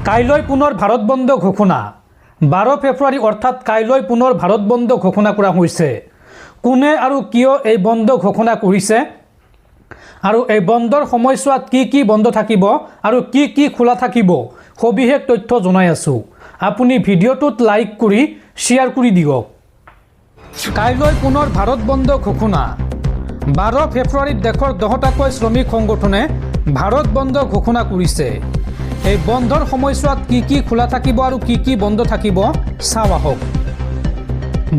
কাইলৈ পুনৰ ভাৰত বন্ধ ঘোষণা 12 ফেব্ৰুৱাৰী অৰ্থাৎ কাইলৈ পুনৰ ভাৰত বন্ধ ঘোষণা কৰা হৈছে। কোনে আৰু কিয় এই বন্ধ ঘোষণা কৰিছে আৰু এই বন্ধৰ সময়ছোৱাত কি বন্ধ থাকিব আৰু কি খোলা থাকিব সবিশেষ তথ্য জনাই আছো। আপুনি ভিডিঅ'টোত লাইক কৰি শ্বেয়াৰ কৰি দিয়ক। কাইলৈ পুনৰ ভাৰত বন্ধ ঘোষণা 12 ফেব্ৰুৱাৰীত দেশৰ 10টাকৈ শ্ৰমিক সংগঠনে ভাৰত বন্ধ ঘোষণা কৰিছে। এই বন্ধৰ সময়ছোৱাত কি খোলা থাকিব আৰু কি বন্ধ থাকিব চাওঁ আহক।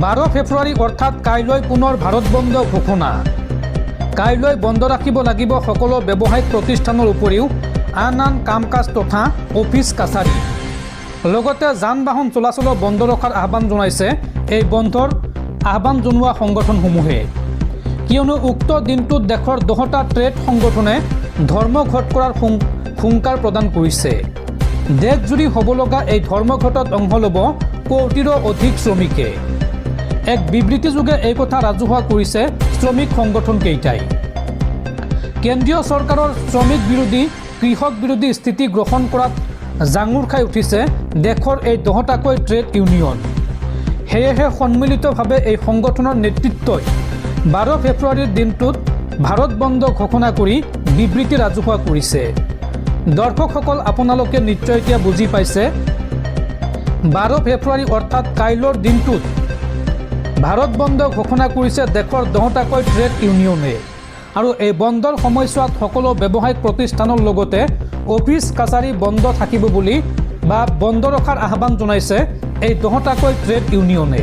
12 ফেব্ৰুৱাৰী অৰ্থাৎ কাইলৈ পুনৰ ভাৰত বন্ধ ঘোষণা। কাইলৈ বন্ধ ৰাখিব লাগিব সকলো ব্যৱসায়িক প্ৰতিষ্ঠানৰ উপৰিও আন কাম কাজ তথা অফিচ কাছাৰী। লগতে যান বাহন চলাচলৰ বন্ধ ৰখাৰ আহ্বান জনাইছে এই বন্ধৰ আহ্বান জনোৱা সংগঠনসমূহে। কিয়নো উক্ত দিনটোত দেশৰ 10টা ট্ৰেড সংগঠনে ধৰ্মঘট কৰাৰ হুংকাৰ প্ৰদান কৰিছে। দেশজুৰি হ'ব লগা এই ধৰ্মঘটত অংশ ল'ব কোটিৰো অধিক শ্ৰমিকে। এক বিবৃতিযোগে এই কথা ৰাজহুৱা কৰিছে শ্ৰমিক সংগঠনকেইটাই। কেন্দ্ৰীয় চৰকাৰৰ শ্ৰমিক বিৰোধী কৃষক বিৰোধী স্থিতি গ্ৰহণ কৰাত জাঙুৰ খাই উঠিছে দেশৰ এই 10টাকৈ ট্ৰেড ইউনিয়ন। সেয়েহে সন্মিলিতভাৱে এই সংগঠনৰ নেতৃত্বই 12 ফেব্ৰুৱাৰীৰ দিনটোত ভাৰত বন্ধ ঘোষণা কৰি বিবৃতি ৰাজহুৱা কৰিছে। দৰ্শকসকল, আপোনালোকে নিশ্চয় এতিয়া বুজি পাইছে 12 ফেব্ৰুৱাৰী অৰ্থাৎ কাইলৈৰ দিনটোত ভাৰত বন্ধ ঘোষণা কৰিছে দেশৰ 10টাকৈ ট্ৰেড ইউনিয়নে। আৰু এই বন্ধৰ সময়ছোৱাত সকলো ব্যৱসায়িক প্ৰতিষ্ঠানৰ লগতে অফিচ কাছাৰী বন্ধ থাকিব বুলি বা বন্ধ ৰখাৰ আহ্বান জনাইছে এই 10টাকৈ ট্ৰেড ইউনিয়নে।